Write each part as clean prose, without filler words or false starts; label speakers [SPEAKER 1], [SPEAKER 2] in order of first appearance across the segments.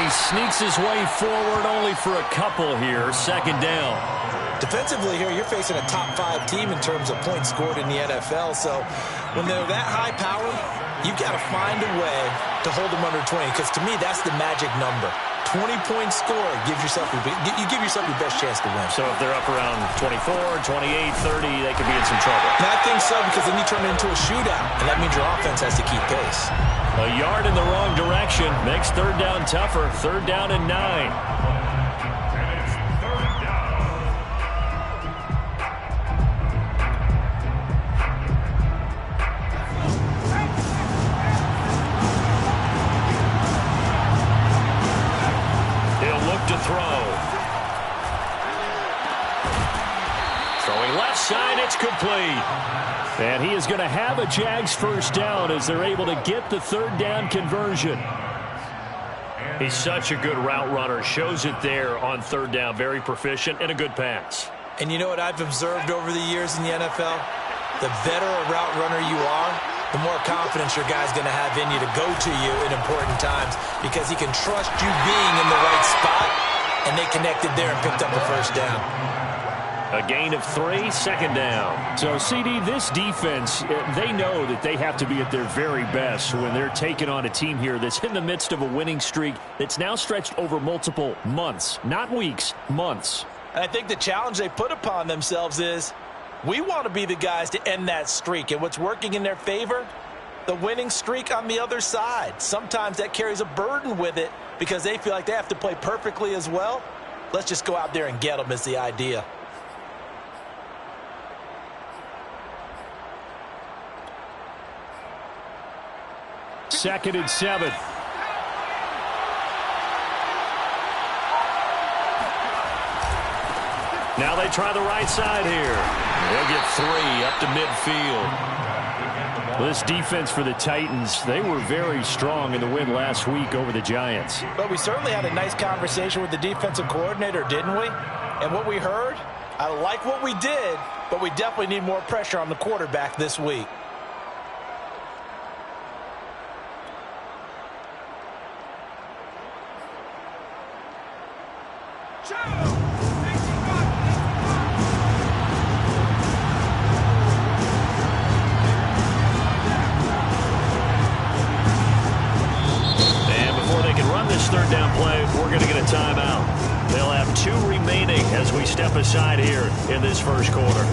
[SPEAKER 1] he sneaks his way forward only for a couple here. Second down.
[SPEAKER 2] Defensively here, you're facing a top-5 team in terms of points scored in the NFL. So when they're that high power, you've got to find a way to hold them under 20. Because to me, that's the magic number. 20-point score gives yourself you give yourself your best chance to win.
[SPEAKER 1] So if they're up around 24, 28, 30, they could be in some trouble.
[SPEAKER 2] And I think so, because then you turn it into a shootout, and that means your offense has to keep pace.
[SPEAKER 1] A yard in the wrong direction makes third down tougher. Third down and 9. Side, it's complete. And he is going to have a Jags first down as they're able to get the third down conversion. He's such a good route runner. Shows it there on third down. Very proficient and a good pass.
[SPEAKER 2] And you know what I've observed over the years in the NFL? The better a route runner you are, the more confidence your guy's going to have in you to go to you in important times, because he can trust you being in the right spot, and they connected there and picked up the first down.
[SPEAKER 1] A gain of 3, second down. So, CD, this defense, they know that they have to be at their very best when they're taking on a team here that's in the midst of a winning streak that's now stretched over multiple months, not weeks, months.
[SPEAKER 2] And I think the challenge they put upon themselves is, we want to be the guys to end that streak. And what's working in their favor? The winning streak on the other side. Sometimes that carries a burden with it because they feel like they have to play perfectly as well. Let's just go out there and get them is the idea.
[SPEAKER 1] Second and 7. Now they try the right side here. They'll get 3 up to midfield. This defense for the Titans, they were very strong in the win last week over the Giants.
[SPEAKER 2] But we certainly had a nice conversation with the defensive coordinator, didn't we? And what we heard, I like what we did, but we definitely need more pressure on the quarterback this week.
[SPEAKER 1] Third down play, we're going to get a timeout. They'll have 2 remaining as we step aside here in this first quarter.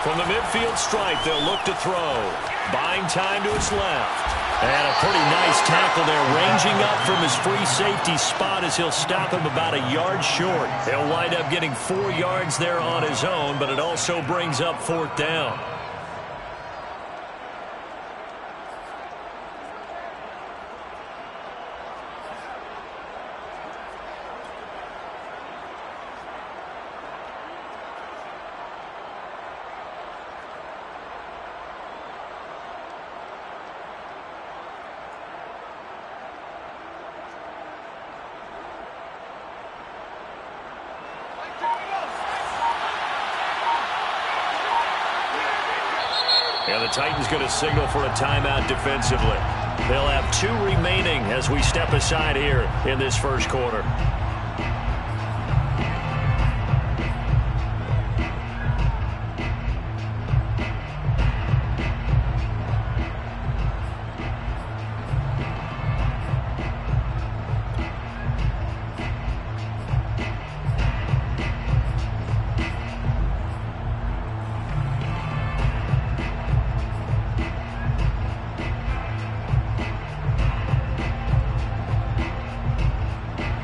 [SPEAKER 1] From the midfield stripe, they'll look to throw. Buying time to his left. And a pretty nice tackle there, ranging up from his free safety spot as he'll stop him about a yard short. He'll wind up getting 4 yards there on his own, but it also brings up fourth down. And the Titans going to signal for a timeout defensively. They'll have 2 remaining as we step aside here in this first quarter.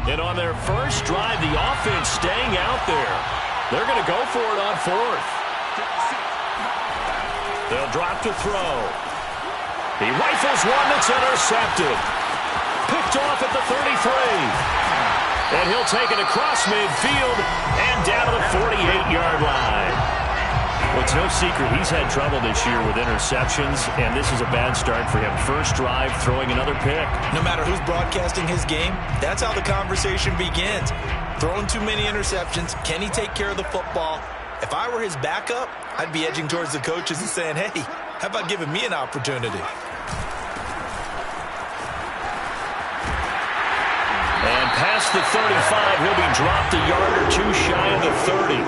[SPEAKER 1] And on their first drive, the offense staying out there. They're going to go for it on 4th. They'll drop to throw. He rifles one that's intercepted. Picked off at the 33. And he'll take it across midfield and down to the 48-yard line. Well, it's no secret he's had trouble this year with interceptions, and this is a bad start for him. First drive, throwing another pick.
[SPEAKER 2] No matter who's broadcasting his game, that's how the conversation begins. Throwing too many interceptions. Can he take care of the football? If I were his backup, I'd be edging towards the coaches and saying, hey, how about giving me an opportunity?
[SPEAKER 1] And past the 35, he'll be dropped a yard or two shy of the 30.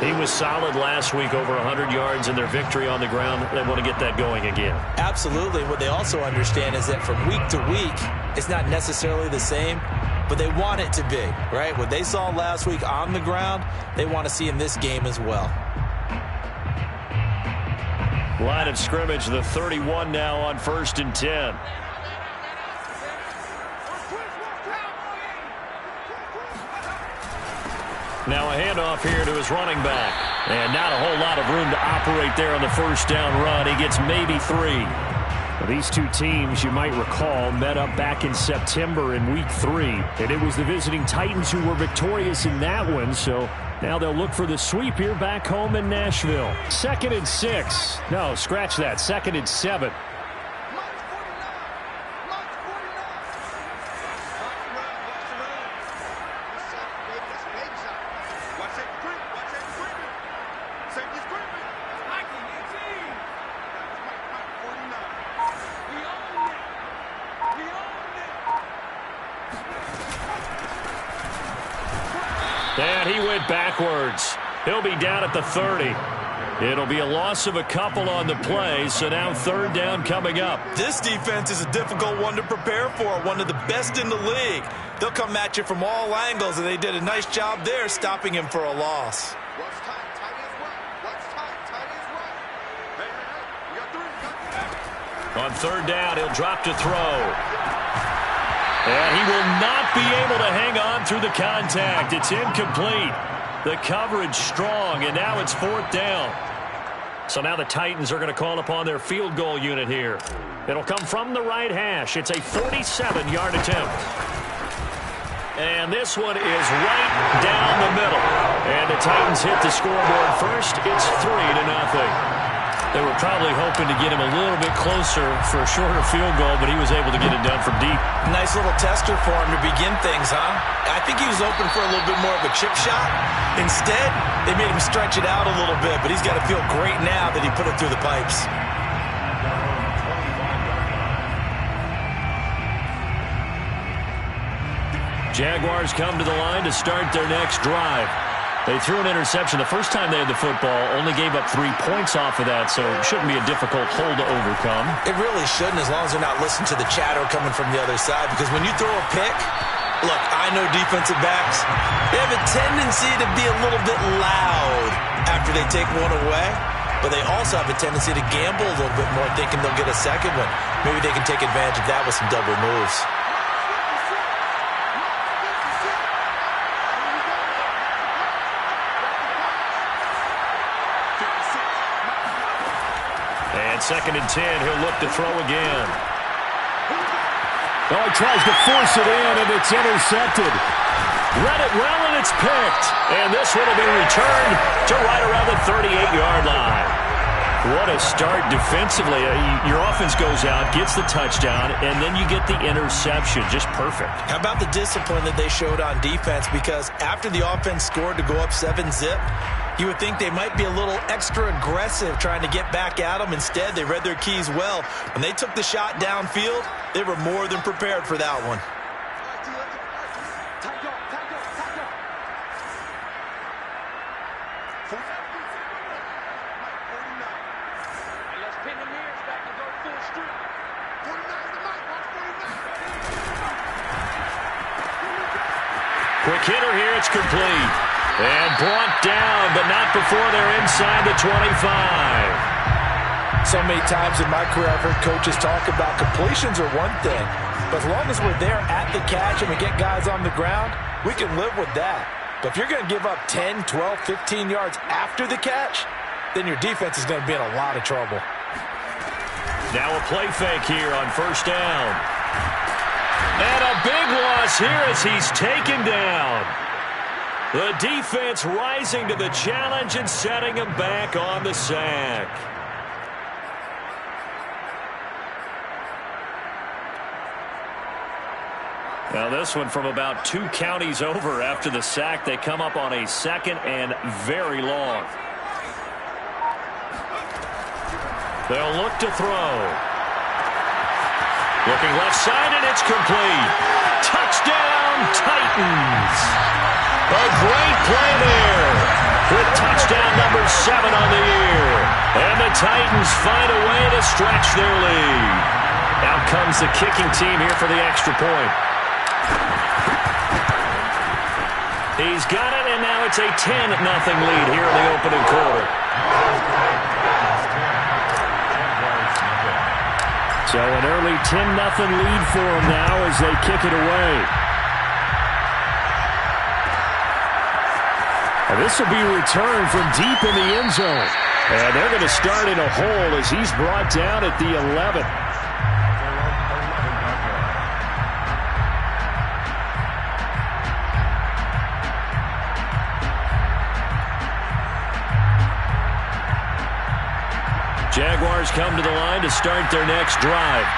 [SPEAKER 1] He was solid last week, over 100 yards in their victory on the ground. They want to get that going again.
[SPEAKER 2] Absolutely. What they also understand is that from week to week, it's not necessarily the same, but they want it to be, right? What they saw last week on the ground, they want to see in this game as well.
[SPEAKER 1] Line of scrimmage, the 31 now on 1st and 10. Now a handoff here to his running back. And not a whole lot of room to operate there on the first down run. He gets maybe 3. Well, these two teams, you might recall, met up back in September in Week 3. And it was the visiting Titans who were victorious in that one. So now they'll look for the sweep here back home in Nashville. 2nd and 6. No, scratch that. 2nd and 7. And he went backwards. He'll be down at the 30. It'll be a loss of a couple on the play, so now 3rd down coming up.
[SPEAKER 2] This defense is a difficult one to prepare for, one of the best in the league. They'll come at you from all angles, and they did a nice job there stopping him for a loss.
[SPEAKER 1] On 3rd down, he'll drop to throw. And he will not be able to hang on through the contact. It's incomplete. The coverage strong, and now it's 4th down. So now the Titans are going to call upon their field goal unit here. It'll come from the right hash. It's a 47-yard attempt. And this one is right down the middle. And the Titans hit the scoreboard first. It's 3-0. They were probably hoping to get him a little bit closer for a shorter field goal, but he was able to get it done from deep.
[SPEAKER 2] Nice little tester for him to begin things, huh? I think he was open for a little bit more of a chip shot. Instead, they made him stretch it out a little bit, but he's got to feel great now that he put it through the pipes.
[SPEAKER 1] Jaguars come to the line to start their next drive. They threw an interception the first time they had the football, only gave up 3 points off of that, so it shouldn't be a difficult hole to overcome.
[SPEAKER 2] It really shouldn't, as long as they're not listening to the chatter coming from the other side, because when you throw a pick, look, I know defensive backs, they have a tendency to be a little bit loud after they take one away, but they also have a tendency to gamble a little bit more, thinking they'll get a second one. Maybe they can take advantage of that with some double moves.
[SPEAKER 1] And 2nd and 10, he'll look to throw again. Oh, he tries to force it in, and it's intercepted. Read it well, and it's picked. And this one will be returned to right around the 38-yard line. What a start defensively. Your offense goes out, gets the touchdown, and then you get the interception. Just perfect.
[SPEAKER 2] How about the discipline that they showed on defense? Because after the offense scored to go up 7-zip, you would think they might be a little extra aggressive trying to get back at them. Instead, they read their keys well. When they took the shot downfield, they were more than prepared for that one.
[SPEAKER 1] Quick hitter here, it's complete. And brought down, but not before they're inside the 25.
[SPEAKER 2] So many times in my career, I've heard coaches talk about completions are one thing, but as long as we're there at the catch and we get guys on the ground, we can live with that. But if you're going to give up 10, 12, 15 yards after the catch, then your defense is going to be in a lot of trouble.
[SPEAKER 1] Now a play fake here on first down. And a big loss here as he's taken down. The defense rising to the challenge and setting him back on the sack. Now this one from about 2 counties over after the sack. They come up on a 2nd and very long. They'll look to throw. Looking left side, and it's complete. Touchdown, Titans. A great play there with touchdown number 7 on the year. And the Titans find a way to stretch their lead. Out comes the kicking team here for the extra point. He's got it, and now it's a 10-0 lead here in the opening quarter. So an early 10-0 lead for them now as they kick it away. And this will be returned from deep in the end zone. And they're going to start in a hole as he's brought down at the 11. Jaguars come to the line to start their next drive.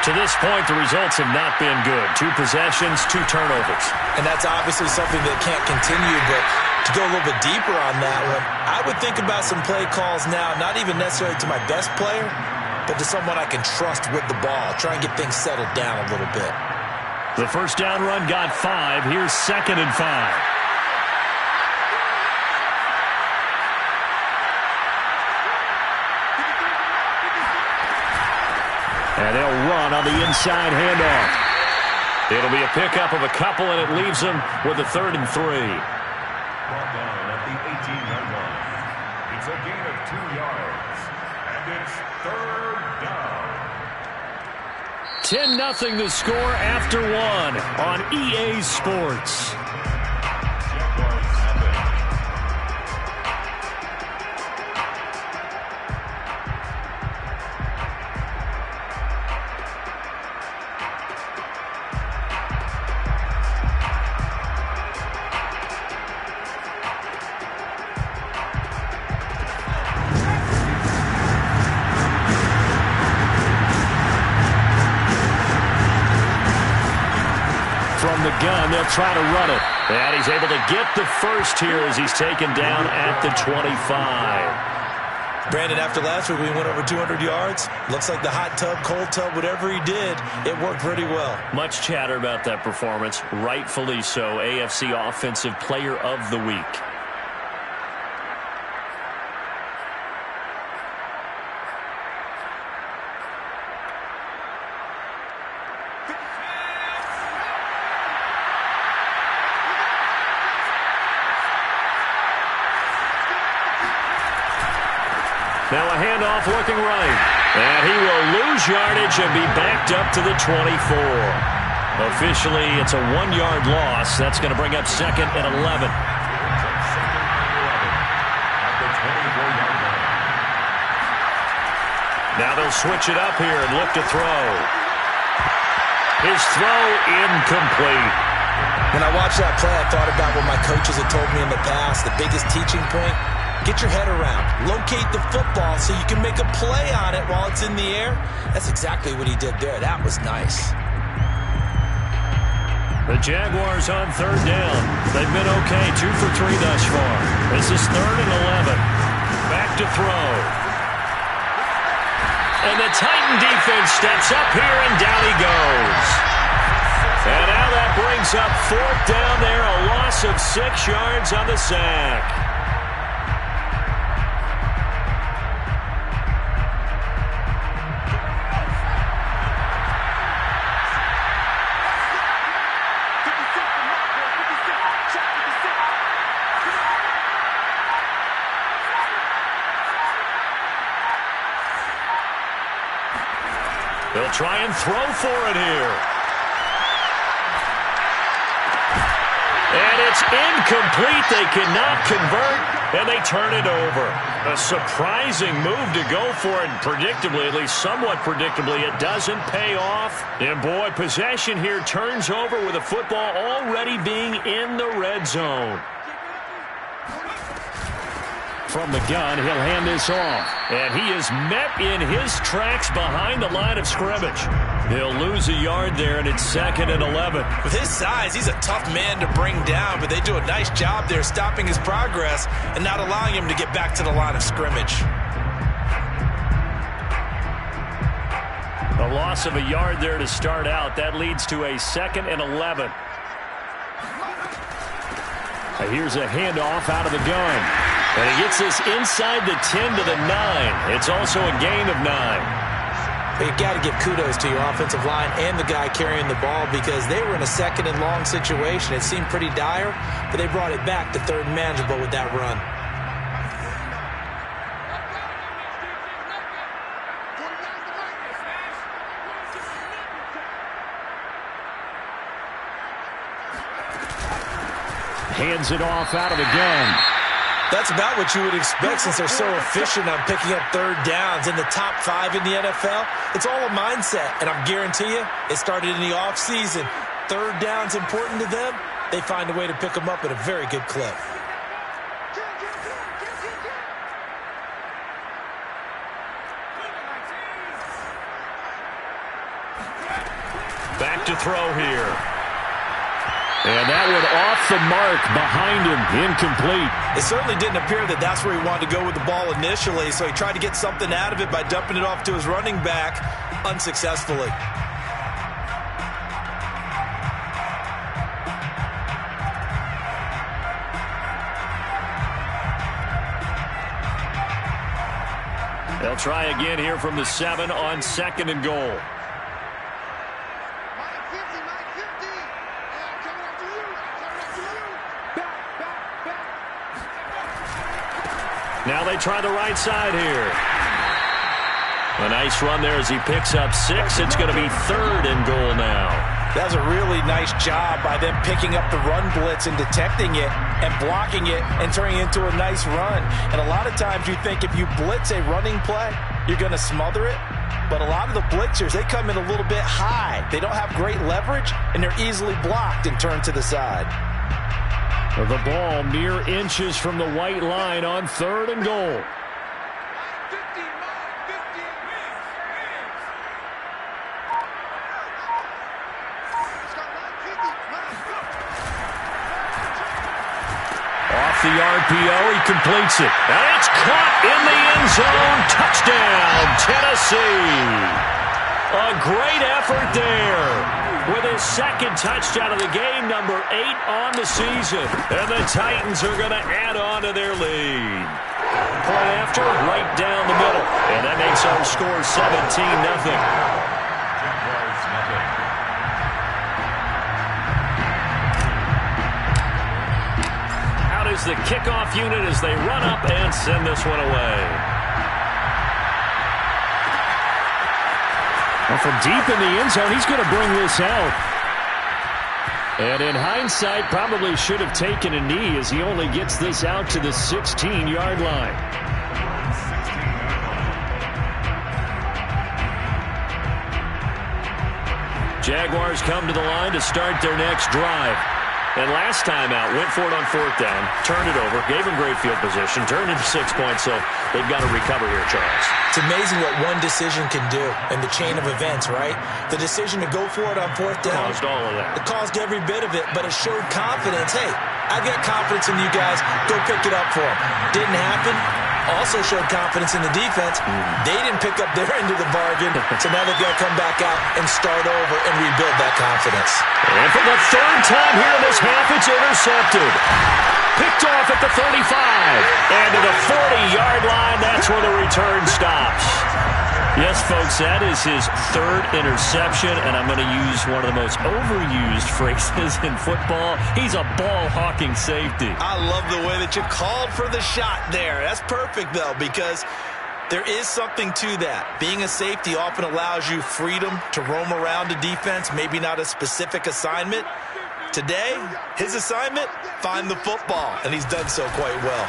[SPEAKER 1] To this point, the results have not been good. 2 possessions, 2 turnovers.
[SPEAKER 2] And that's obviously something that can't continue, but to go a little bit deeper on that one, I would think about some play calls now, not even necessarily to my best player, but to someone I can trust with the ball. Try and get things settled down a little bit.
[SPEAKER 1] The first down run got 5. Here's 2nd and 5. And they'll run on the inside handoff. It'll be a pickup of a couple, and it leaves them with a 3rd and 3.
[SPEAKER 3] Brought down at the 18-yard line. It's a gain of 2 yards, and it's 3rd down.
[SPEAKER 1] 10-0 the score after 1 on EA Sports. From the gun, they'll try to run it. And he's able to get the first here as he's taken down at the 25.
[SPEAKER 2] Brandon, after last week, we went over 200 yards. Looks like the hot tub, cold tub, whatever he did, it worked pretty well.
[SPEAKER 1] Much chatter about that performance. Rightfully so. AFC Offensive Player of the Week. Now a handoff looking right. And he will lose yardage and be backed up to the 24. Officially, it's a 1-yard loss. That's going to bring up 2nd and 11. Now they'll switch it up here and look to throw. His throw incomplete.
[SPEAKER 2] When I watched that play, I thought about what my coaches had told me in the past. The biggest teaching point: get your head around. Locate the football so you can make a play on it while it's in the air. That's exactly what he did there. That was nice.
[SPEAKER 1] The Jaguars on 3rd down. They've been okay, 2 for 3 thus far. This is 3rd and 11. Back to throw. And the Titan defense steps up here, and down he goes. And now that brings up 4th down there, a loss of 6 yards on the sack. They'll try and throw for it here. And it's incomplete. They cannot convert. And they turn it over. A surprising move to go for it. Predictably, at least somewhat predictably, it doesn't pay off. And boy, possession here turns over with the football already being in the red zone. From the gun, he'll hand this off. And he is met in his tracks behind the line of scrimmage. He'll lose a yard there, and it's 2nd and 11.
[SPEAKER 2] With his size, he's a tough man to bring down, but they do a nice job there stopping his progress and not allowing him to get back to the line of scrimmage.
[SPEAKER 1] A loss of a yard there to start out. That leads to a 2nd and 11. Here's a handoff out of the gun. And he gets this inside the 10 to the 9. It's also a gain of 9.
[SPEAKER 2] But you got to give kudos to your offensive line and the guy carrying the ball because they were in a 2nd and long situation. It seemed pretty dire, but they brought it back to 3rd and manageable with that run.
[SPEAKER 1] Hands it off out of the gun.
[SPEAKER 2] That's about what you would expect since they're so efficient on picking up 3rd downs. In the top 5 in the NFL, it's all a mindset. And I guarantee you, it started in the offseason. 3rd down's important to them. They find a way to pick them up at a very good clip.
[SPEAKER 1] Back to throw here. And that one off the mark behind him, incomplete.
[SPEAKER 2] It certainly didn't appear that that's where he wanted to go with the ball initially, so he tried to get something out of it by dumping it off to his running back unsuccessfully.
[SPEAKER 1] They'll try again here from the 7 on 2nd and goal. Now they try the right side here. A nice run there as he picks up 6. It's going to be 3rd and goal now.
[SPEAKER 2] That was a really nice job by them picking up the run blitz and detecting it and blocking it and turning it into a nice run. And a lot of times you think if you blitz a running play, you're going to smother it. But a lot of the blitzers, they come in a little bit high. They don't have great leverage, and they're easily blocked and turned to the side.
[SPEAKER 1] The ball mere inches from the white line on 3rd and goal. Off the RPO, he completes it. And it's caught in the end zone. Touchdown, Tennessee. A great effort there. With his 2nd touchdown of the game, number 8 on the season. And the Titans are going to add on to their lead. Point after, right down the middle. And that makes our score 17-0. Out is the kickoff unit as they run up and send this one away. Well, from deep in the end zone, he's going to bring this out. And in hindsight, probably should have taken a knee as he only gets this out to the 16-yard line. Jaguars come to the line to start their next drive. And last time out, went for it on 4th down, turned it over, gave him great field position, turned into 6 points, so they've got to recover here, Charles.
[SPEAKER 2] It's amazing what one decision can do in the chain of events, right? The decision to go for it on 4th down.
[SPEAKER 1] Caused all of that.
[SPEAKER 2] It caused every bit of it, but it showed confidence. Hey, I've got confidence in you guys. Go pick it up for them. Didn't happen. Also showed confidence in the defense. They didn't pick up their end of the bargain, so now they've got to come back out and start over and rebuild that confidence.
[SPEAKER 1] And for the 3rd time here in this half, it's intercepted. Picked off at the 35. And to the 40-yard line, that's where the return stops. Yes, folks, that is his 3rd interception, and I'm going to use one of the most overused phrases in football. He's a ball-hawking safety.
[SPEAKER 2] I love the way that you called for the shot there. That's perfect, though, because there is something to that. Being a safety often allows you freedom to roam around a defense, maybe not a specific assignment. Today, his assignment, find the football, and he's done so quite well.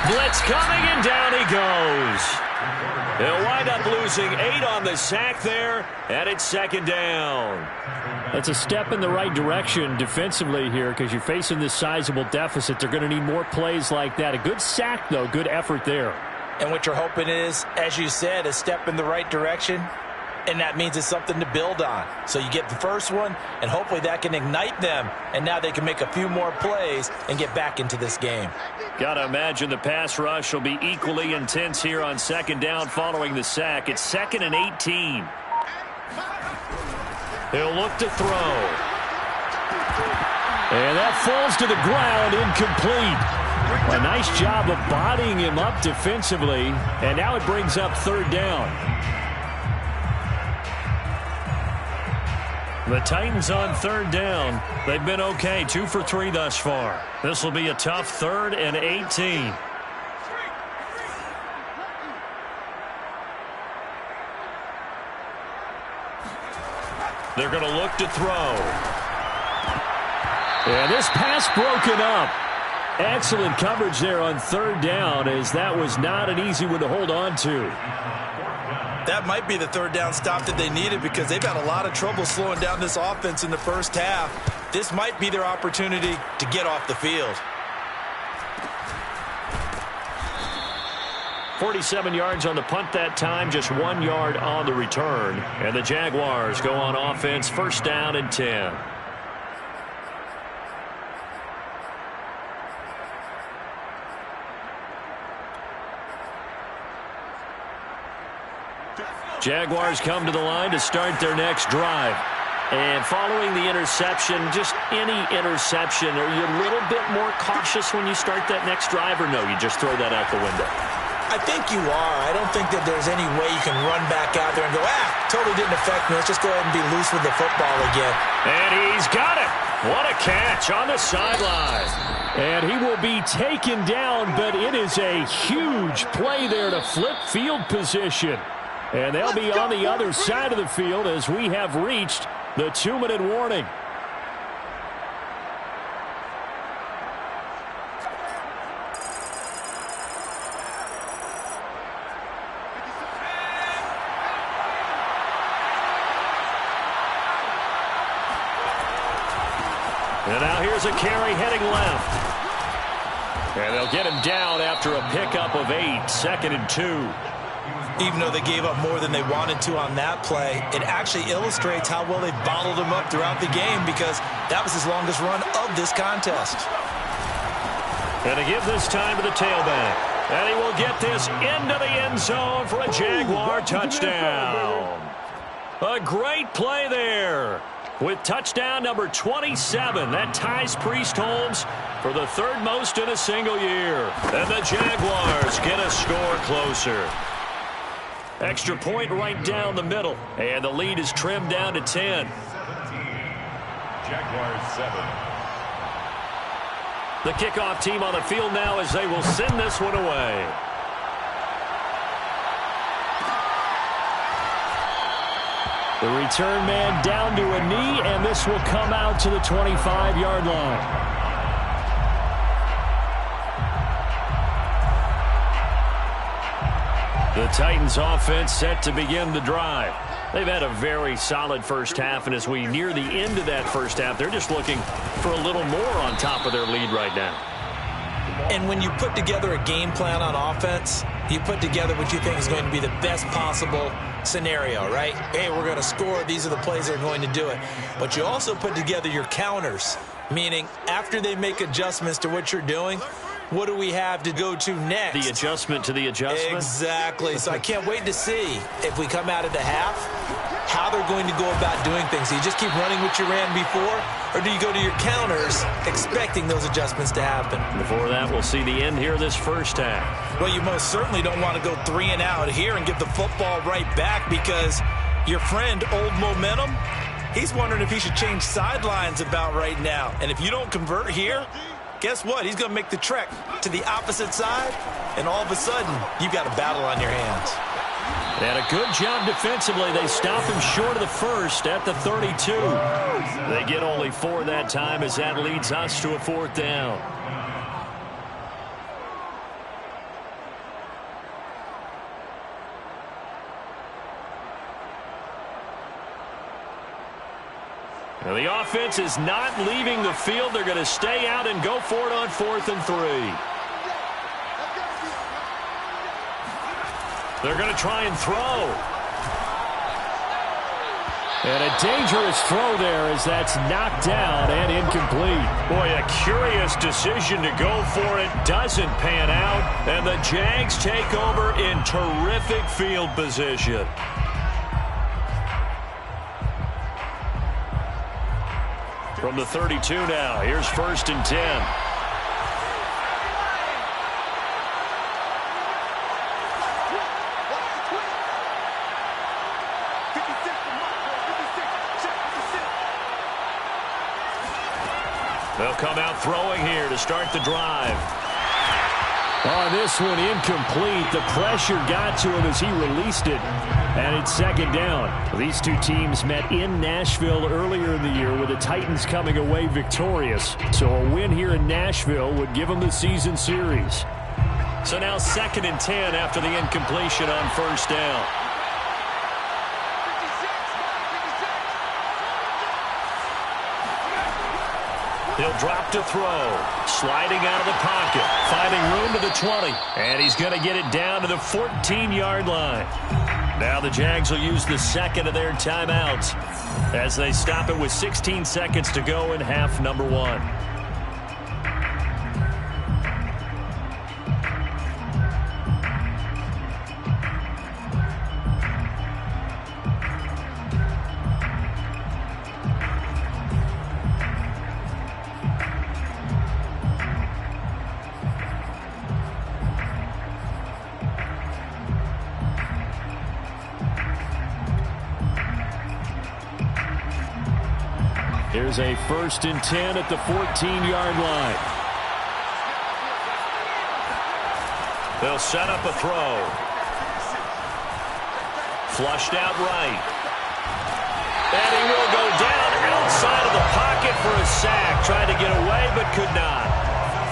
[SPEAKER 1] Blitz coming, and down he goes. They'll wind up losing 8 on the sack there, and it's second down.
[SPEAKER 4] That's a step in the right direction defensively here because you're facing this sizable deficit. They're going to need more plays like that. A good sack, though. Good effort there.
[SPEAKER 2] And what you're hoping is, as you said, a step in the right direction, and that means it's something to build on. So you get the first one, and hopefully that can ignite them, and now they can make a few more plays and get back into this game.
[SPEAKER 1] Got to imagine the pass rush will be equally intense here on second down following the sack. It's 2nd and 18. He'll look to throw.
[SPEAKER 4] And that falls to the ground, incomplete. A nice job of bodying him up defensively, and now it brings up third down.
[SPEAKER 1] The Titans on third down. They've been okay, 2 for 3 thus far. This will be a tough 3rd and 18. They're going to look to throw.
[SPEAKER 4] And this pass broken up. Excellent coverage there on third down, as that was not an easy one to hold on to.
[SPEAKER 2] That might be the third down stop that they needed because they've had a lot of trouble slowing down this offense in the first half. This might be their opportunity to get off the field.
[SPEAKER 1] 47 yards on the punt that time, just 1 yard on the return. And the Jaguars go on offense, first down and 10. Jaguars come to the line to start their next drive. And following the interception, just any interception, are you a little bit more cautious when you start that next drive, or no, you just throw that out the window?
[SPEAKER 2] I think you are. I don't think that there's any way you can run back out there and go, totally didn't affect me. Let's just go ahead and be loose with the football again.
[SPEAKER 1] And he's got it. What a catch on the sideline.
[SPEAKER 4] And he will be taken down, but it is a huge play there to flip field position. And they'll be on the other side of the field as we have reached the 2-minute warning.
[SPEAKER 1] And now here's a carry heading left. And they'll get him down after a pickup of 8, 2nd and 2.
[SPEAKER 2] Even though they gave up more than they wanted to on that play, it actually illustrates how well they've bottled him up throughout the game because that was his longest run of this contest.
[SPEAKER 1] And to give this time to the tailback. And he will get this into the end zone for a Jaguar touchdown. A great play there. With touchdown number 27, that ties Priest Holmes for the 3rd most in a single year. And the Jaguars get a score closer. Extra point right down the middle. And the lead is trimmed down to 10.
[SPEAKER 3] Jaguars 7.
[SPEAKER 1] The kickoff team on the field now as they will send this one away.
[SPEAKER 4] The return man down to a knee, and this will come out to the 25-yard line.
[SPEAKER 1] The Titans offense set to begin the drive. They've had a very solid first half, and as we near the end of that first half, they're just looking for a little more on top of their lead right now.
[SPEAKER 2] And when you put together a game plan on offense, you put together what you think is going to be the best possible scenario, right? Hey, we're going to score. These are the plays that are going to do it. But you also put together your counters, meaning after they make adjustments to what you're doing, what do we have to go to next?
[SPEAKER 1] The adjustment to the adjustment?
[SPEAKER 2] Exactly. So I can't wait to see if we come out of the half, how they're going to go about doing things. Do you just keep running what you ran before, or do you go to your counters expecting those adjustments to happen?
[SPEAKER 1] Before that, we'll see the end here this first half.
[SPEAKER 2] Well, you most certainly don't want to go 3 and out here and get the football right back because your friend, Old Momentum, he's wondering if he should change sidelines about right now. And if you don't convert here, guess what? He's going to make the trek to the opposite side, and all of a sudden, you've got a battle on your hands.
[SPEAKER 1] And a good job defensively. They stop him short of the first at the 32. They get only 4 that time as that leads us to a 4th down. Now, the offense is not leaving the field. They're going to stay out and go for it on 4th and 3. They're going to try and throw.
[SPEAKER 4] And a dangerous throw there as that's knocked down and incomplete.
[SPEAKER 1] Boy, a curious decision to go for it. Doesn't pan out. And the Jags take over in terrific field position. From the 32 now, here's 1st and 10. They'll come out throwing here to start the drive.
[SPEAKER 4] On this one, incomplete. The pressure got to him as he released it. And it's 2nd down. These two teams met in Nashville earlier in the year with the Titans coming away victorious. So a win here in Nashville would give them the season series.
[SPEAKER 1] So now 2nd and 10 after the incompletion on 1st down. He'll drop to throw. Sliding out of the pocket. Finding room to the 20. And he's going to get it down to the 14-yard line. Now the Jags will use the 2nd of their timeouts as they stop it with 16 seconds to go in half number 1.
[SPEAKER 4] Here's a 1st and 10 at the 14-yard line.
[SPEAKER 1] They'll set up a throw. Flushed out right. And he will go down outside of the pocket for a sack. Tried to get away but could not.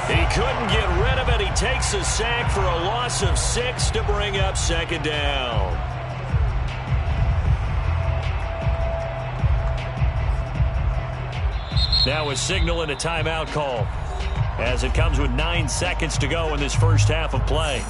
[SPEAKER 1] He couldn't get rid of it. He takes a sack for a loss of 6 to bring up 2nd down. Now a signal and a timeout call as it comes with 9 seconds to go in this first half of play.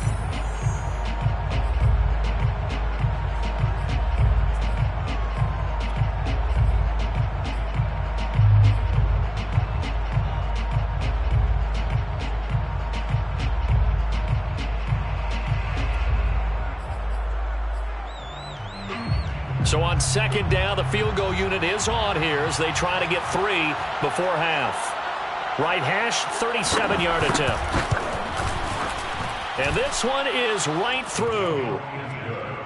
[SPEAKER 1] So on 2nd down, the field goal unit is on here as they try to get 3 before half. Right hash, 37-yard attempt. And this one is right through.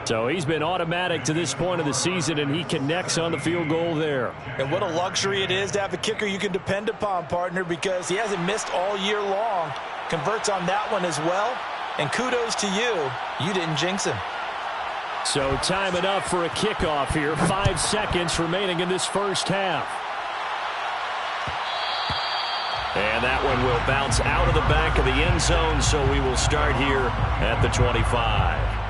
[SPEAKER 4] So he's been automatic to this point of the season, and he connects on the field goal there.
[SPEAKER 2] And what a luxury it is to have a kicker you can depend upon, partner, because he hasn't missed all year long. Converts on that one as well. And kudos to you. You didn't jinx him.
[SPEAKER 4] So time enough for a kickoff here. 5 seconds remaining in this first half.
[SPEAKER 1] And that one will bounce out of the back of the end zone, so we will start here at the 25.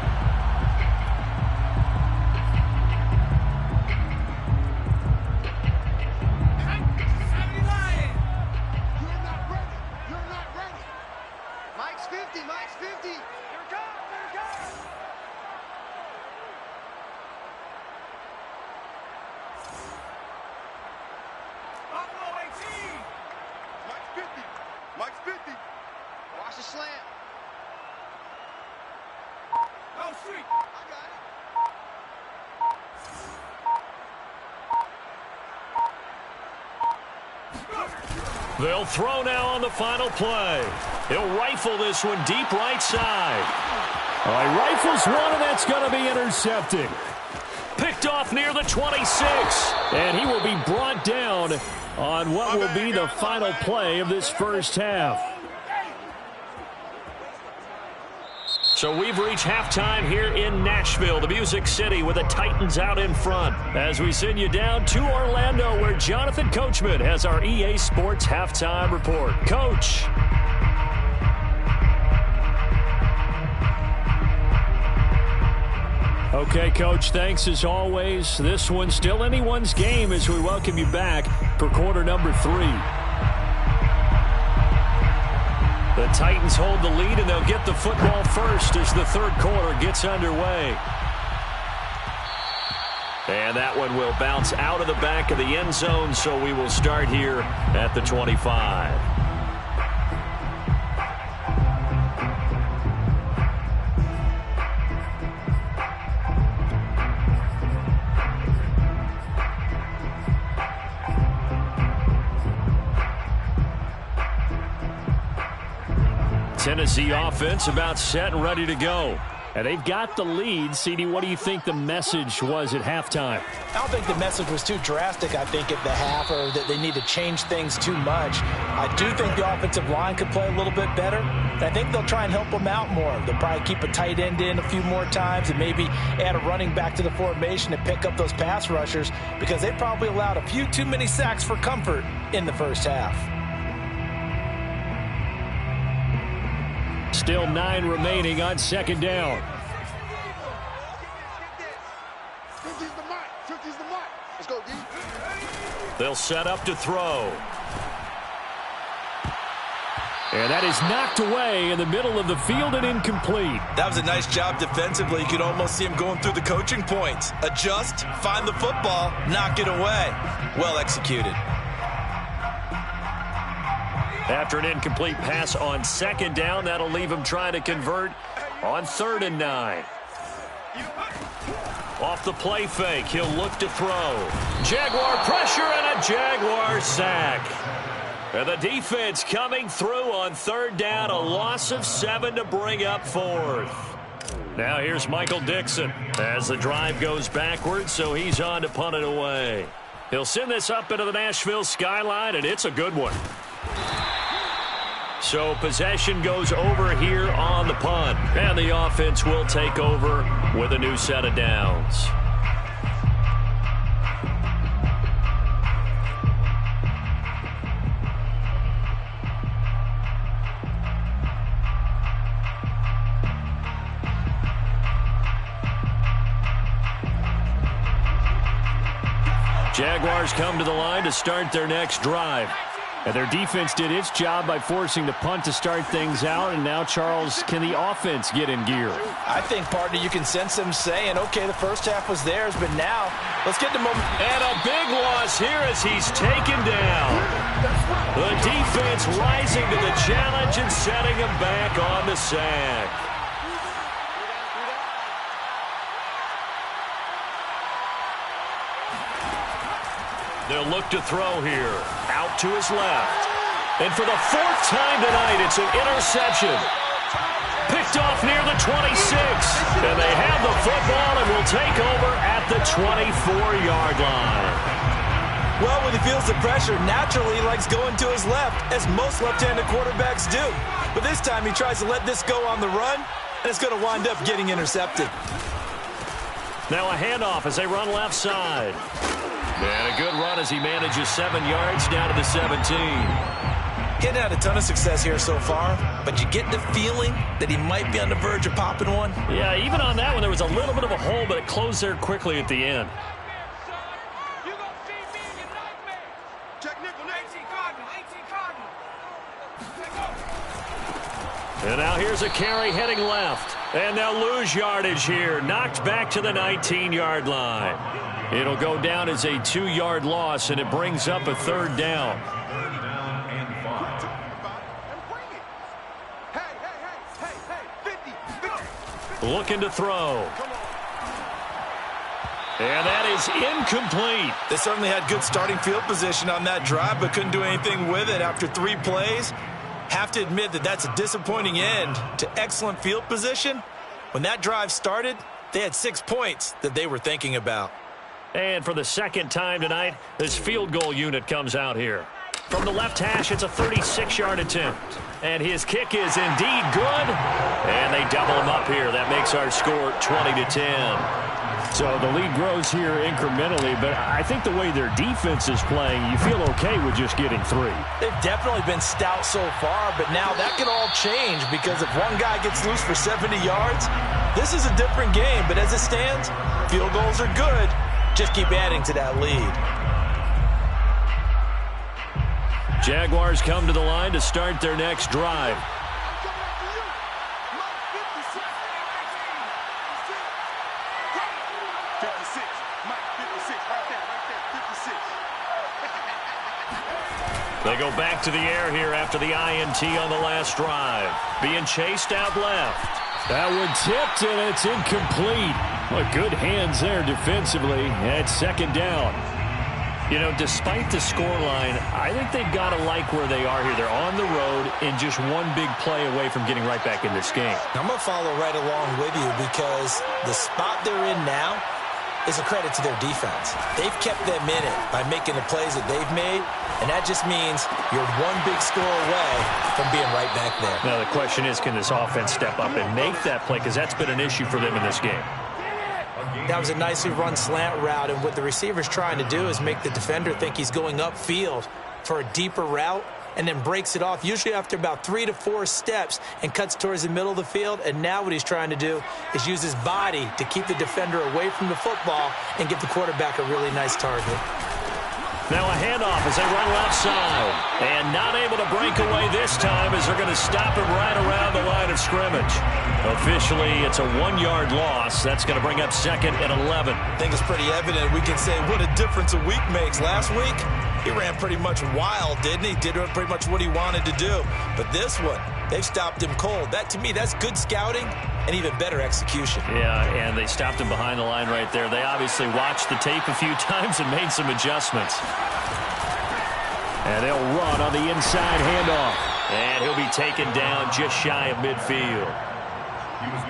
[SPEAKER 1] They'll throw now on the final play. He'll rifle this one deep right side.
[SPEAKER 4] All right, rifles one, and that's going to be intercepted.
[SPEAKER 1] Picked off near the 26.
[SPEAKER 4] And he will be brought down on what will be the final play of this first half.
[SPEAKER 1] So we've reached halftime here in Nashville, the Music City, with the Titans out in front. As we send you down to Orlando, where Jonathan Coachman has our EA Sports halftime report. Coach.
[SPEAKER 4] Okay, Coach, thanks as always. This one's still anyone's game as we welcome you back for quarter number 3. The Titans hold the lead, and they'll get the football first as the third quarter gets underway. And that one will bounce out of the back of the end zone, so we will start here at the 25. Tennessee offense about set and ready to go. And they've got the lead. CD, what do you think the message was at halftime?
[SPEAKER 2] I don't think the message was too drastic, I think, at the half, or that they need to change things too much. I do think the offensive line could play a little bit better. I think they'll try and help them out more. They'll probably keep a tight end in a few more times and maybe add a running back to the formation to pick up those pass rushers, because they probably allowed a few too many sacks for comfort in the first half.
[SPEAKER 4] Still 9 remaining on second down. They'll set up to throw. And that is knocked away in the middle of the field and incomplete.
[SPEAKER 2] That was a nice job defensively. You could almost see him going through the coaching points. Adjust, find the football, knock it away. Well executed.
[SPEAKER 4] After an incomplete pass on second down, that'll leave him trying to convert on 3rd and 9. Off the play fake, he'll look to throw. Jaguar pressure and a Jaguar sack. And the defense coming through on 3rd down, a loss of 7 to bring up 4th. Now here's Michael Dixon as the drive goes backwards, so he's on to punt it away. He'll send this up into the Nashville skyline, and it's a good one. So possession goes over here on the punt, and the offense will take over with a new set of downs. Jaguars come to the line to start their next drive. And their defense did its job by forcing the punt to start things out. And now, Charles, can the offense get in gear?
[SPEAKER 2] I think, partner, you can sense them saying, okay, the first half was theirs, but now let's get the moment.
[SPEAKER 4] And a big loss here as he's taken down. The defense rising to the challenge and setting him back on the sack. They'll look to throw here. Out to his left. And for the 4th time tonight, it's an interception. Picked off near the 26. And they have the football and will take over at the 24-yard line.
[SPEAKER 2] Well, when he feels the pressure, naturally he likes going to his left, as most left-handed quarterbacks do. But this time he tries to let this go on the run, and it's going to wind up getting intercepted.
[SPEAKER 4] Now a handoff as they run left side. And a good run as he manages 7 yards down to the 17.
[SPEAKER 2] Getting had a ton of success here so far, but you get the feeling that he might be on the verge of popping one.
[SPEAKER 4] Yeah, even on that one, there was a little bit of a hole, but it closed there quickly at the end. And now here's a carry heading left. And they'll lose yardage here. Knocked back to the 19-yard line. It'll go down as a 2-yard loss, and it brings up a 3rd down. Looking to throw. And that is incomplete.
[SPEAKER 2] They certainly had good starting field position on that drive, but couldn't do anything with it after 3 plays. Have to admit that that's a disappointing end to excellent field position. When that drive started, they had 6 points that they were thinking about.
[SPEAKER 4] And for the 2nd time tonight, this field goal unit comes out here. From the left hash, it's a 36-yard attempt. And his kick is indeed good. And they double him up here. That makes our score 20-10. So the lead grows here incrementally, but I think the way their defense is playing, you feel okay with just getting 3.
[SPEAKER 2] They've definitely been stout so far, but now that could all change because if one guy gets loose for 70 yards, this is a different game. But as it stands, field goals are good. Just keep adding to that lead.
[SPEAKER 4] Jaguars come to the line to start their next drive. They go back to the air here after the INT on the last drive. Being chased out left. That one tipped, and it's incomplete. Well, good hands there defensively at second down. You know, despite the scoreline, I think they've got to like where they are here. They're on the road and just one big play away from getting right back in this game.
[SPEAKER 2] I'm going to follow right along with you because the spot they're in now is a credit to their defense. They've kept them in it by making the plays that they've made, and that just means you're one big score away from being right back there.
[SPEAKER 4] Now, the question is, can this offense step up and make that play? Because that's been an issue for them in this game.
[SPEAKER 2] That was a nicely run slant route, and what the receiver's trying to do is make the defender think he's going upfield for a deeper route and then breaks it off, usually after about 3 to 4 steps, and cuts towards the middle of the field. And now what he's trying to do is use his body to keep the defender away from the football and give the quarterback a really nice target.
[SPEAKER 4] Now a handoff as they run left side. And not able to break away this time as they're going to stop him right around the line of scrimmage. Officially, it's a 1-yard loss. That's going to bring up 2nd and 11.
[SPEAKER 2] I think it's pretty evident. We can say what a difference a week makes. Last week, he ran pretty much wild, didn't he? Did pretty much what he wanted to do. But this one, they've stopped him cold. That, to me, that's good scouting and even better execution.
[SPEAKER 4] Yeah, and they stopped him behind the line right there. They obviously watched the tape a few times and made some adjustments. And they'll run on the inside handoff. And he'll be taken down just shy of midfield.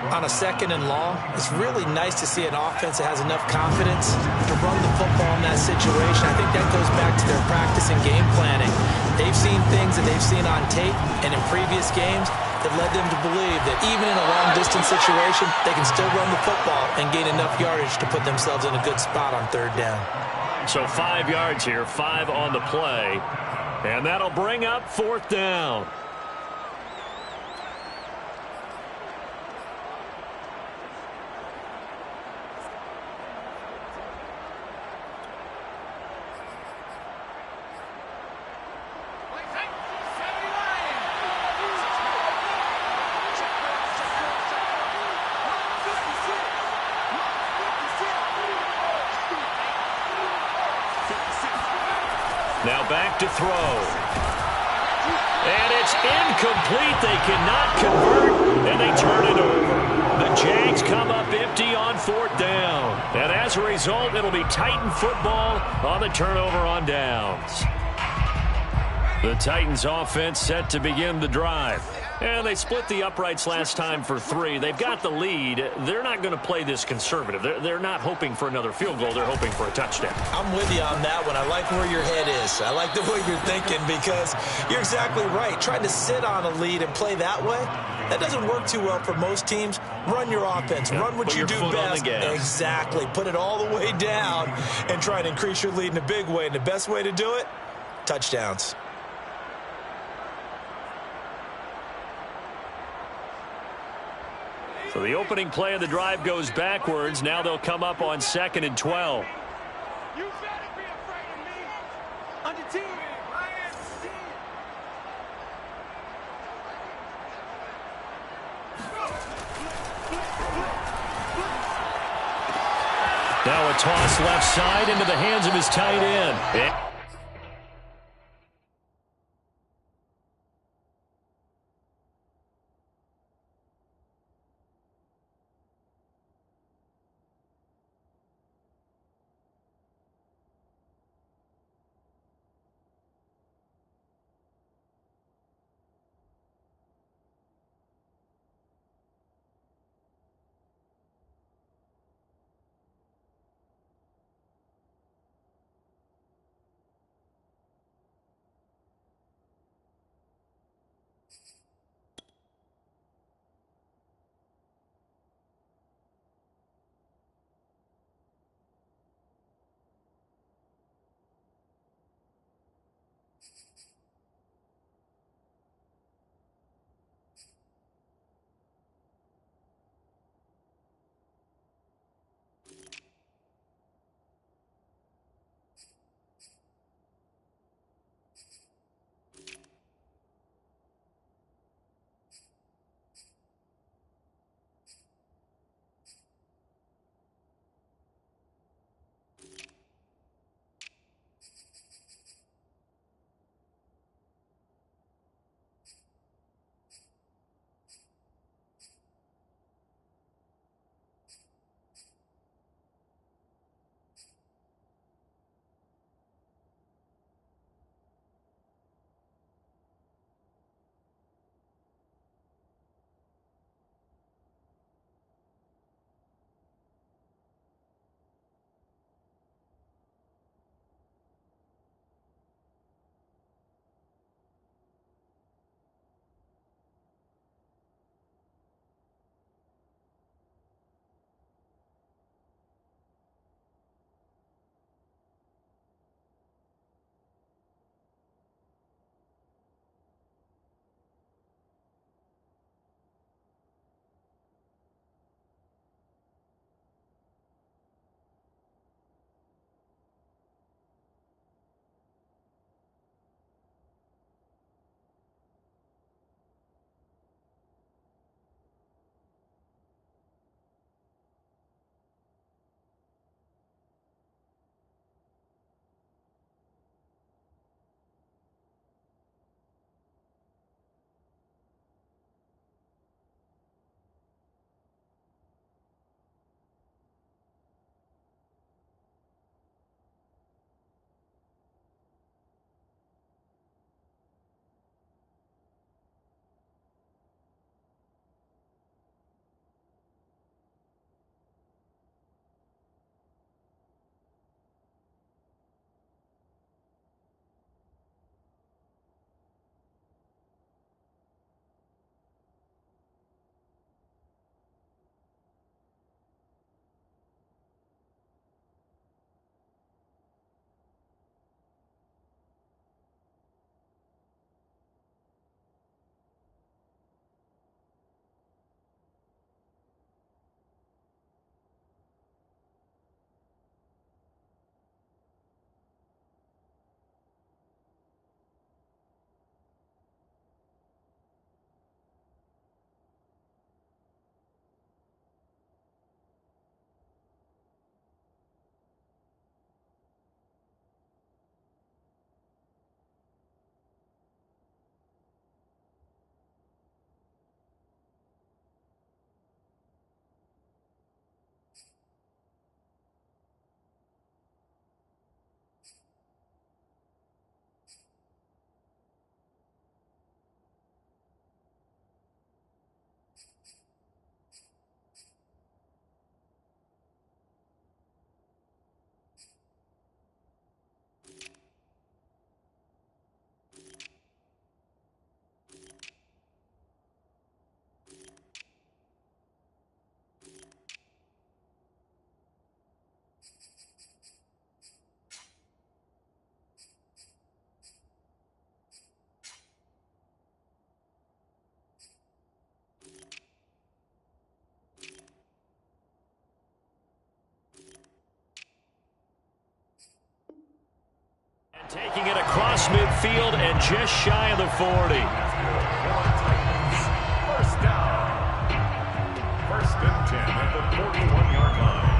[SPEAKER 2] On a 2nd and long, it's really nice to see an offense that has enough confidence to run the football in that situation. I think that goes back to their practice and game planning. They've seen things that they've seen on tape and in previous games that led them to believe that even in a long-distance situation, they can still run the football and gain enough yardage to put themselves in a good spot on 3rd down.
[SPEAKER 4] So 5 yards here, 5 on the play. And that'll bring up 4th down. Now back to throw. And it's incomplete. They cannot convert, and they turn it over. The Jags come up empty on 4th down. And as a result, it'll be Titan football on the turnover on downs. The Titans offense set to begin the drive. And they split the uprights last time for 3. They've got the lead. They're not going to play this conservative. They're not hoping for another field goal. They're hoping for a touchdown.
[SPEAKER 2] I'm with you on that one. I like where your head is. I like the way you're thinking because you're exactly right. Trying to sit on a lead and play that way, that doesn't work too well for most teams. Run your offense.
[SPEAKER 4] Yeah,
[SPEAKER 2] run what you do best. Exactly. Put it all the way down and try and increase your lead in a big way. And the best way to do it, touchdowns.
[SPEAKER 4] So the opening play of the drive goes backwards. Now they'll come up on 2nd and 12.
[SPEAKER 5] You better be afraid of me. On your team.
[SPEAKER 4] Now a toss left side into the hands of his tight end.
[SPEAKER 1] Taking it across midfield and just shy of the 40.
[SPEAKER 3] First down. First and 10 at the 41-yard line.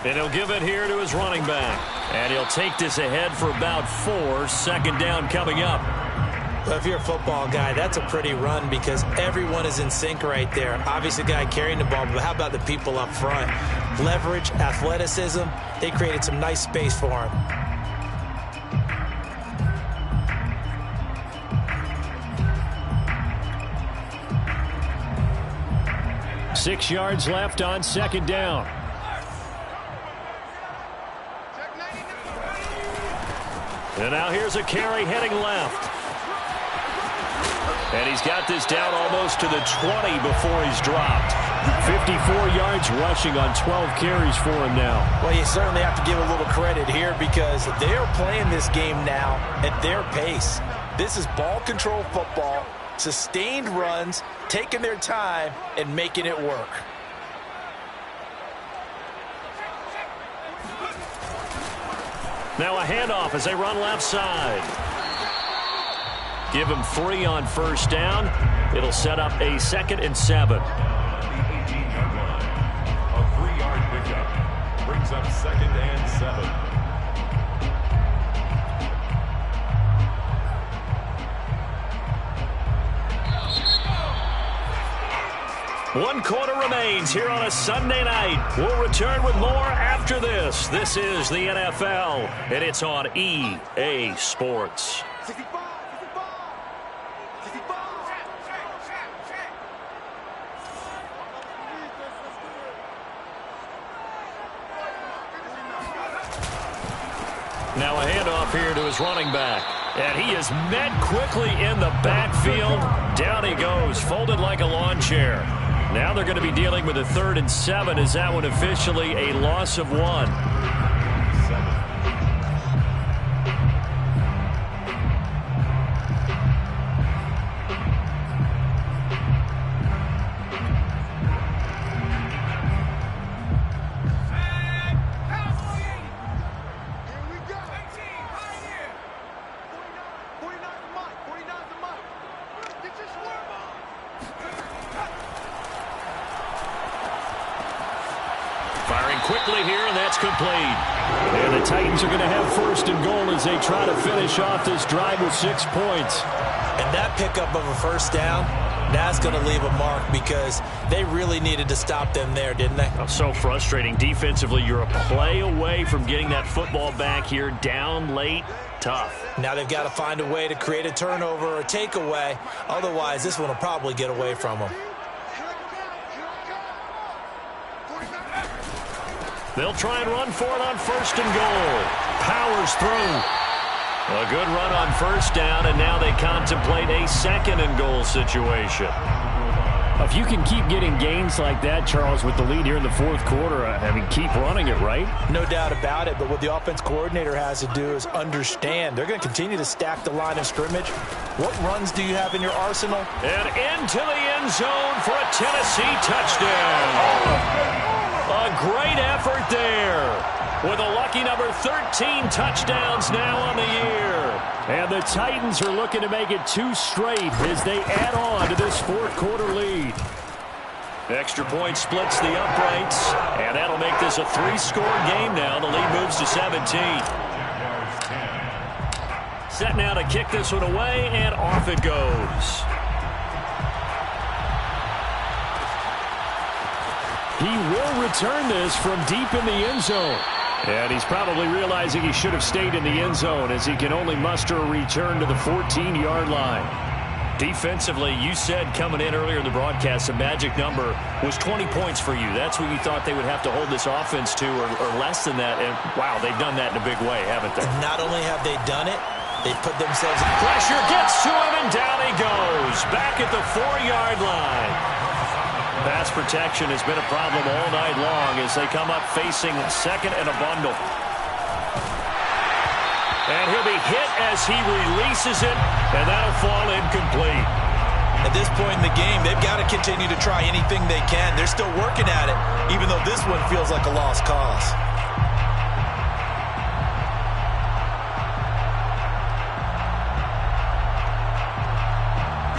[SPEAKER 1] And he'll give it here to his running back. And he'll take this ahead for about 4. Second down coming up.
[SPEAKER 2] Well, if you're a football guy, that's a pretty run because everyone is in sync right there. Obviously, the guy carrying the ball, but how about the people up front? Leverage, athleticism, they created some nice space for him.
[SPEAKER 4] Six yards left on second down.
[SPEAKER 1] And now here's a carry heading left.
[SPEAKER 4] And he's got this down almost to the 20 before he's dropped. 54 yards rushing on 12 carries for him now.
[SPEAKER 2] Well, you certainly have to give a little credit here because they are playing this game now at their pace. This is ball control football, sustained runs, taking their time, and making it work.
[SPEAKER 4] Now a handoff as they run left side. Give him 3 on first down. It'll set up a 2nd and 7.
[SPEAKER 3] The 18-yard line. A 3-yard pickup brings up 2nd and 7.
[SPEAKER 4] One quarter remains here on a Sunday night. We'll return with more after this. This is the NFL, and it's on EA Sports.
[SPEAKER 5] 65, 65, 65.
[SPEAKER 4] Now a handoff here to his running back. And he is met quickly in the backfield. Down he goes, folded like a lawn chair. Now they're going to be dealing with a 3rd and 7. Is that one officially a loss of 1? Firing quickly here, and that's complete. And the Titans are going to have 1st and goal as they try to finish off this drive with 6 points.
[SPEAKER 2] And that pickup of a 1st down, that's going to leave a mark because they really needed to stop them there, didn't they?
[SPEAKER 4] Oh, so frustrating. Defensively, you're a play away from getting that football back here down late. Tough.
[SPEAKER 2] Now they've got to find a way to create a turnover or a takeaway. Otherwise, this one will probably get away from them.
[SPEAKER 4] They'll try and run for it on 1st and goal. Powers through. A good run on 1st down, and now they contemplate a 2nd and goal situation. If you can keep getting gains like that, Charles, with the lead here in the 4th quarter, I mean, keep running it, right?
[SPEAKER 2] No doubt about it, but what the offense coordinator has to do is understand. They're going to continue to stack the line of scrimmage. What runs do you have in your arsenal?
[SPEAKER 4] And into the end zone for a Tennessee touchdown. A great effort there with a lucky number 13 touchdowns now on the year. And the Titans are looking to make it 2 straight as they add on to this 4th quarter lead. Extra point splits the uprights, and that'll make this a 3-score game now. The lead moves to 17. Set now to kick this one away, and off it goes. He will return this from deep in the end zone. And he's probably realizing he should have stayed in the end zone as he can only muster a return to the 14-yard line. Defensively, you said coming in earlier in the broadcast, the magic number was 20 points for you. That's what you thought they would have to hold this offense to or less than that. And, wow, they've done that in a big way, haven't they?
[SPEAKER 2] Not only have they done it, they've put themselves in
[SPEAKER 4] pressure, gets to him, and down he goes. Back at the 4-yard line. Pass protection has been a problem all night long as they come up facing 2nd and a bundle. And he'll be hit as he releases it, and that'll fall incomplete.
[SPEAKER 2] At this point in the game, they've got to continue to try anything they can. They're still working at it, even though this one feels like a lost cause.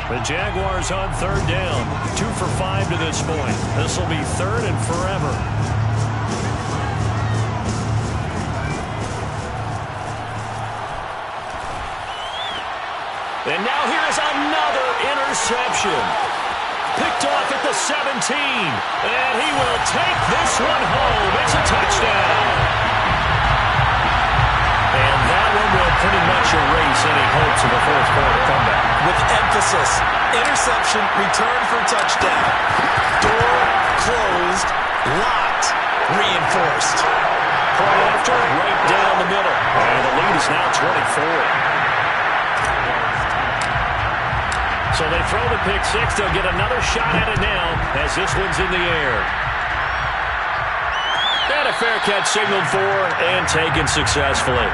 [SPEAKER 4] The Jaguars on 3rd down. 2 for 5 to this point. This will be 3rd and forever. And now here's another interception. Picked off at the 17. And he will take this one home. It's a touchdown. And that one will pretty much erase any hopes of a 4th quarter comeback.
[SPEAKER 2] With emphasis, interception, return for touchdown. Door closed, locked, reinforced.
[SPEAKER 4] Play after, right down the middle. And the lead is now 24. So they throw the pick six. They'll get another shot at it now as this one's in the air. And a fair catch signaled for and taken successfully.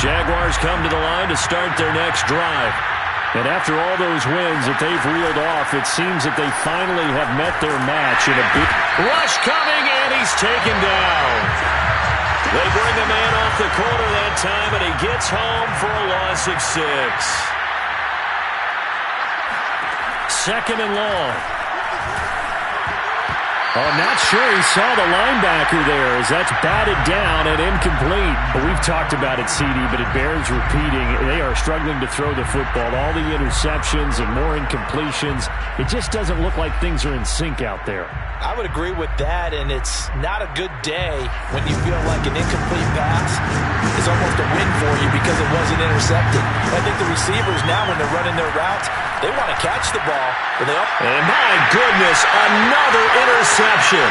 [SPEAKER 4] Jaguars come to the line to start their next drive. And after all those wins that they've reeled off, it seems that they finally have met their match in a big rush coming, and he's taken down. They bring a man off the corner that time, and he gets home for a loss of 6. Second and long. Oh, not sure he saw the linebacker there as that's batted down and incomplete. But we've talked about it, CD, but it bears repeating. They are struggling to throw the football. All the interceptions and more incompletions. It just doesn't look like things are in sync out there.
[SPEAKER 2] I would agree with that, and it's not a good day when you feel like an incomplete pass is almost a win for you because it wasn't intercepted. I think the receivers now, when they're running their routes, they want to catch the ball. But
[SPEAKER 4] and my goodness, another interception.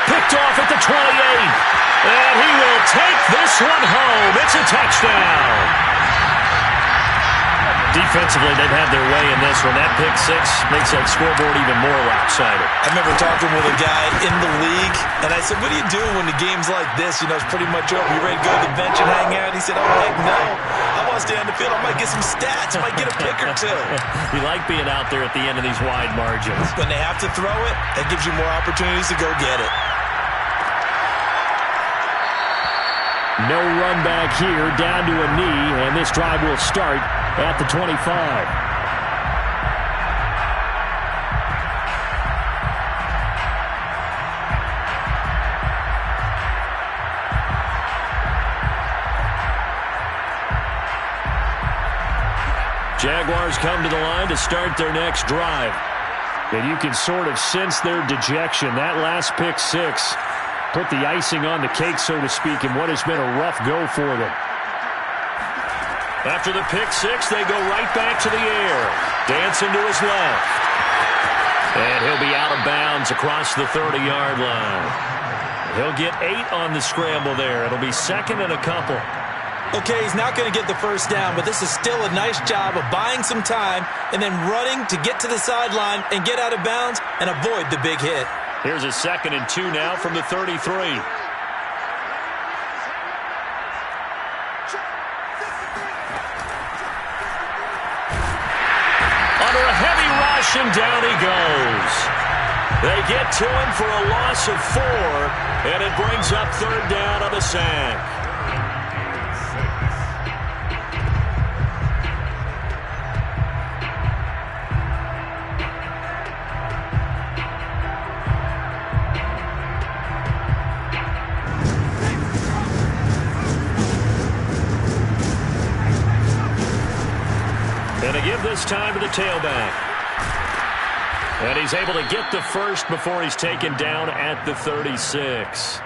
[SPEAKER 4] Picked off at the 28. And he will take this one home. It's a touchdown. Defensively, they've had their way in this one. That pick six makes that scoreboard even more lopsided.
[SPEAKER 2] I remember talking with a guy in the league, and I said, what are you doing when the game's like this? You know, it's pretty much over. You ready to go to the bench and hang out? He said, oh, heck no. I want to stay on the field. I might get some stats. I might get a pick or two.
[SPEAKER 4] You like being out there at the end of these wide margins.
[SPEAKER 2] When they have to throw it, that gives you more opportunities to go get it.
[SPEAKER 4] No run back here, down to a knee, and this drive will start at the 25. Jaguars come to the line to start their next drive. And you can sort of sense their dejection. That last pick six put the icing on the cake, so to speak, in what has been a rough go for them. After the pick six, they go right back to the air. Dancing to his left. And he'll be out of bounds across the 30-yard line. He'll get 8 on the scramble there. It'll be second and a couple.
[SPEAKER 2] Okay, he's not going to get the first down, but this is still a nice job of buying some time and then running to get to the sideline and get out of bounds and avoid the big hit.
[SPEAKER 4] Here's a 2nd and 2 now from the 33. Under a heavy rush, and down he goes. They get to him for a loss of 4, and it brings up 3rd down on the sack. Give this time to the tailback. And he's able to get the first before he's taken down at the 36.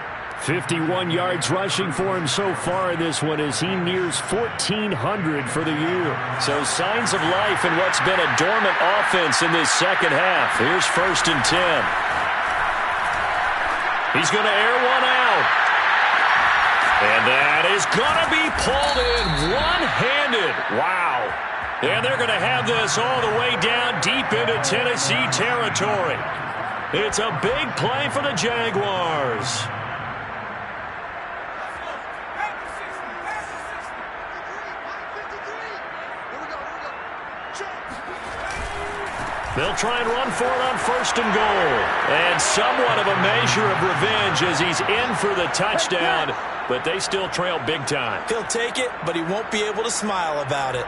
[SPEAKER 4] 51 yards rushing for him so far in this one as he nears 1,400 for the year. So signs of life in what's been a dormant offense in this second half. Here's 1st and 10. He's going to air one out. And that is going to be pulled in one-handed. Wow. And they're going to have this all the way down deep into Tennessee territory. It's a big play for the Jaguars. They'll try and run for it on 1st and goal. And somewhat of a measure of revenge as he's in for the touchdown, but they still trail big time.
[SPEAKER 2] He'll take it, but he won't be able to smile about it.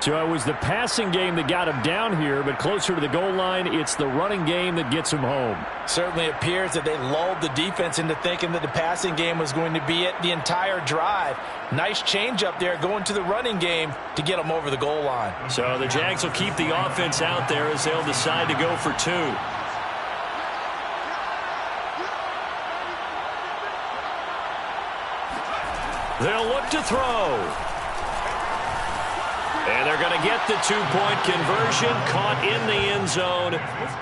[SPEAKER 4] So it was the passing game that got him down here, but closer to the goal line, it's the running game that gets him home.
[SPEAKER 2] Certainly appears that they lulled the defense into thinking that the passing game was going to be it the entire drive. Nice change up there going to the running game to get them over the goal line.
[SPEAKER 4] So the Jags will keep the offense out there as they'll decide to go for 2. They'll look to throw.
[SPEAKER 1] And they're going to get the two-point conversion, caught in the end zone,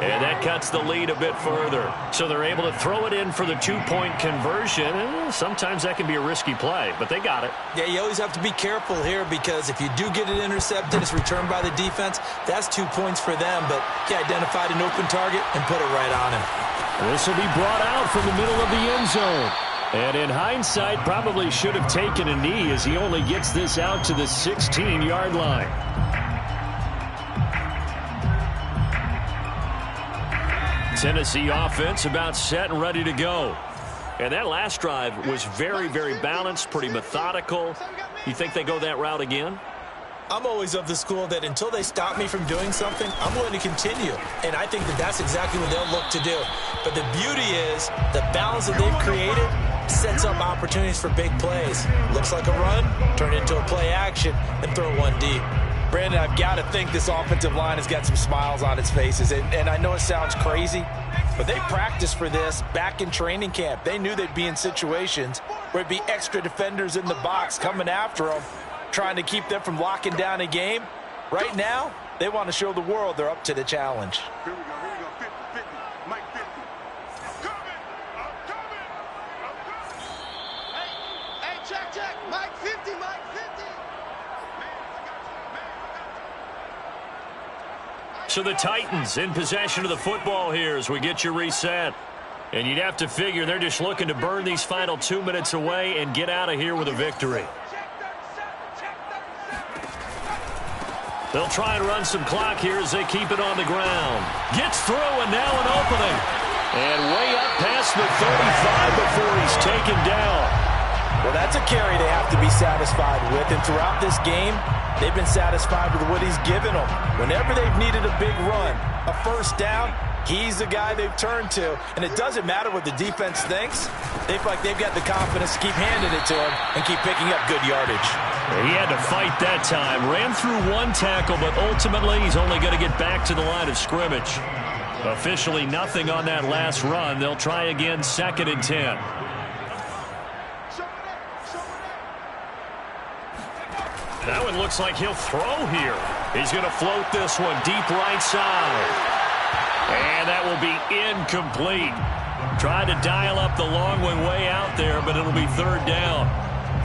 [SPEAKER 1] and that cuts the lead a bit further. So they're able to throw it in for the two-point conversion. Sometimes that can be a risky play, but they got it.
[SPEAKER 2] Yeah, you always have to be careful here because if you do get it intercepted, it's returned by the defense. That's 2 points for them, but he identified an open target and put it right on him.
[SPEAKER 4] This will be brought out from the middle of the end zone. And in hindsight, probably should have taken a knee as he only gets this out to the 16-yard line. Tennessee offense about set and ready to go. And that last drive was very, very balanced, pretty methodical. You think they go that route again?
[SPEAKER 2] I'm always of the school that until they stop me from doing something, I'm going to continue. And I think that that's exactly what they'll look to do. But the beauty is the balance that they've created sets up opportunities for big plays. Looks like a run, turn it into a play action, and throw one deep. Brandon, I've got to think this offensive line has got some smiles on its faces. And I know it sounds crazy, but they practiced for this back in training camp. They knew they'd be in situations where it'd be extra defenders in the box coming after them, trying to keep them from locking down a game. Right now, they want to show the world they're up to the challenge.
[SPEAKER 5] Here we go, 50, Mike 50. I'm coming. Hey, check, Mike 50, Mike 50.
[SPEAKER 1] So the Titans in possession of the football here as we get you reset. And you'd have to figure they're just looking to burn these final 2 minutes away and get out of here with a victory. They'll try and run some clock here as they keep it on the ground. Gets through and now an opening. And way up past the 35 before he's taken down.
[SPEAKER 2] Well, that's a carry they have to be satisfied with. And throughout this game, they've been satisfied with what he's given them. Whenever they've needed a big run, a first down, he's the guy they've turned to. And it doesn't matter what the defense thinks. They feel like they've got the confidence to keep handing it to him and keep picking up good yardage.
[SPEAKER 1] He had to fight that time. Ran through one tackle, but ultimately he's only going to get back to the line of scrimmage. Officially nothing on that last run. They'll try again, 2nd and 10. That one looks like he'll throw here. He's going to float this one deep right side. And that will be incomplete. Tried to dial up the long one way out there, but it'll be 3rd down.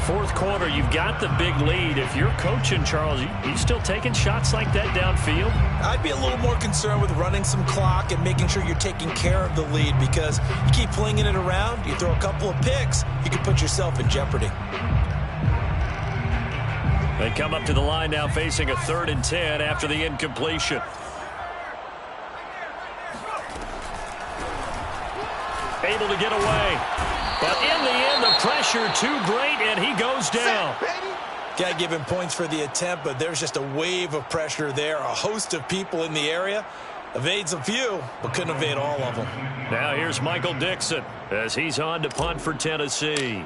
[SPEAKER 1] 4th quarter, you've got the big lead. If you're coaching, Charles, you still taking shots like that downfield?
[SPEAKER 2] I'd be a little more concerned with running some clock and making sure you're taking care of the lead because you keep flinging it around, you throw a couple of picks, you can put yourself in jeopardy.
[SPEAKER 1] They come up to the line now facing a 3rd and 10 after the incompletion. Able to get away. But in the end, the pressure too great, and he goes down.
[SPEAKER 2] Got to give him points for the attempt, but there's just a wave of pressure there. A host of people in the area. Evades a few, but couldn't evade all of them.
[SPEAKER 1] Now here's Michael Dixon as he's on to punt for Tennessee.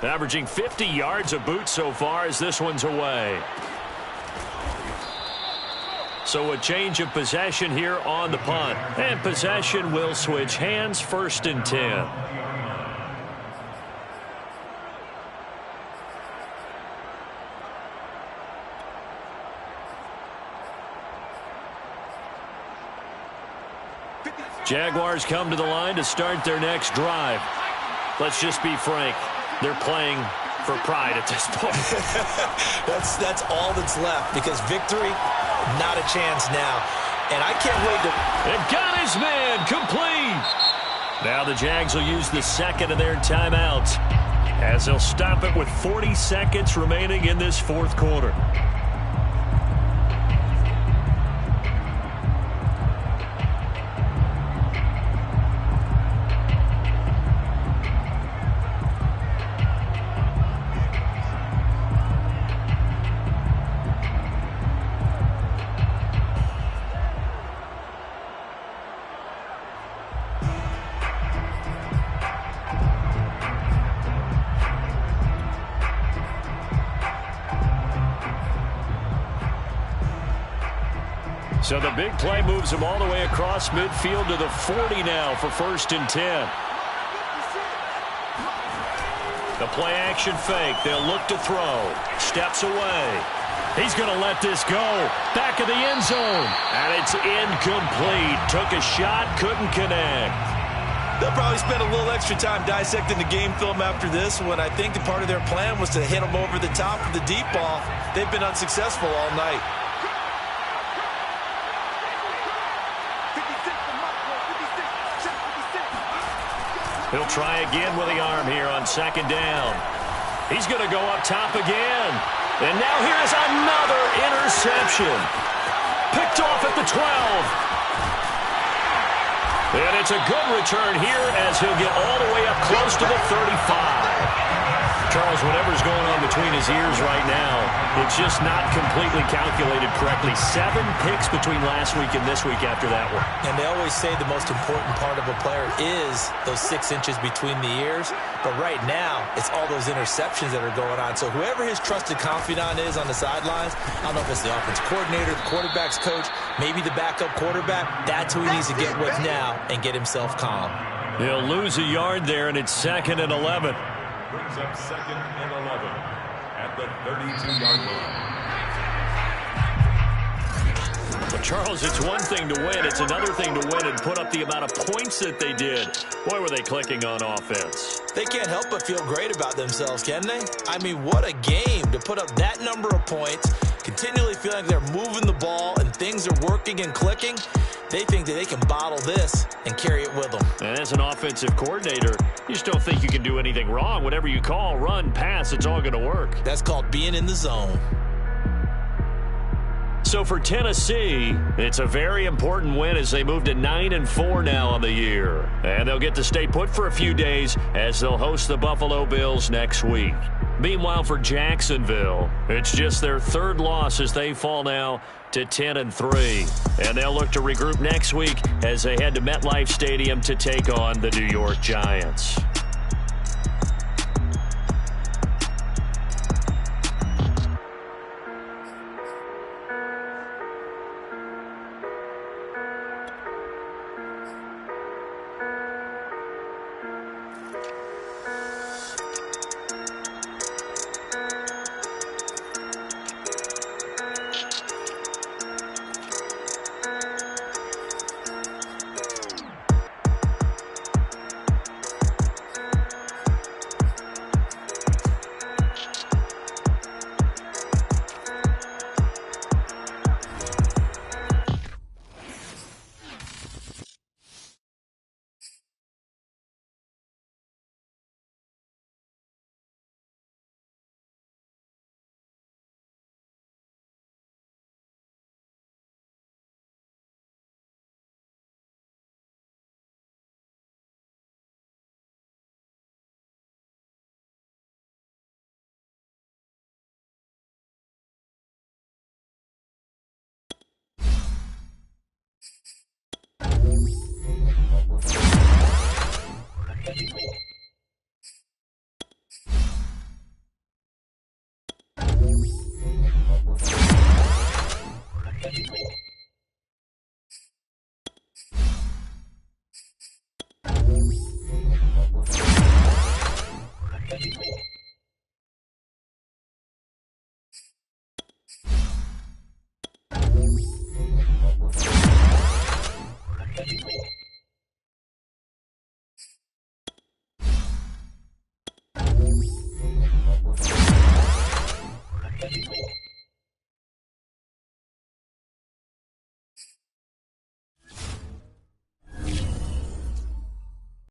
[SPEAKER 1] Averaging 50 yards a boot so far as this one's away. So a change of possession here on the punt. And possession will switch hands, 1st and 10. Jaguars come to the line to start their next drive. Let's just be frank. They're playing for pride at this point.
[SPEAKER 2] That's all that's left because victory, not a chance now. And I can't wait to...
[SPEAKER 1] And got his man complete. Now the Jags will use the 2nd of their timeouts as they'll stop it with 40 seconds remaining in this 4th quarter. So the big play moves him all the way across midfield to the 40 now for 1st and 10. The play action fake. They'll look to throw. Steps away. He's going to let this go. Back of the end zone. And it's incomplete. Took a shot, couldn't connect.
[SPEAKER 2] They'll probably spend a little extra time dissecting the game film after this one. I think the part of their plan was to hit them over the top of the deep ball. They've been unsuccessful all night.
[SPEAKER 1] He'll try again with the arm here on second down. He's going to go up top again. And now here's another interception. Picked off at the 12. And it's a good return here as he'll get all the way up close to the 35. Charles, whatever's going on between his ears right now, it's just not completely calculated correctly. 7 picks between last week and this week after that one.
[SPEAKER 2] And they always say the most important part of a player is those 6 inches between the ears. But right now, it's all those interceptions that are going on. So whoever his trusted confidant is on the sidelines, I don't know if it's the offense coordinator, the quarterback's coach, maybe the backup quarterback, that's who he needs to get with now and get himself calm.
[SPEAKER 1] He'll lose a yard there, and it's 2nd and 11.
[SPEAKER 3] Brings up 2nd and 11 at the 32-yard line.
[SPEAKER 1] But Charles, it's one thing to win. It's another thing to win and put up the amount of points that they did. Boy, were they clicking on offense.
[SPEAKER 2] They can't help but feel great about themselves, can they? I mean, what a game to put up that number of points, continually feeling like they're moving the ball and things are working and clicking. They think that they can bottle this and carry it with them.
[SPEAKER 1] And as an offensive coordinator, you just don't think you can do anything wrong. Whatever you call, run, pass, it's all going to work.
[SPEAKER 2] That's called being in the zone.
[SPEAKER 1] So for Tennessee, it's a very important win as they move to 9-4 now on the year. And they'll get to stay put for a few days as they'll host the Buffalo Bills next week. Meanwhile, for Jacksonville, it's just their 3rd loss as they fall now to 10-3. And they'll look to regroup next week as they head to MetLife Stadium to take on the New York Giants.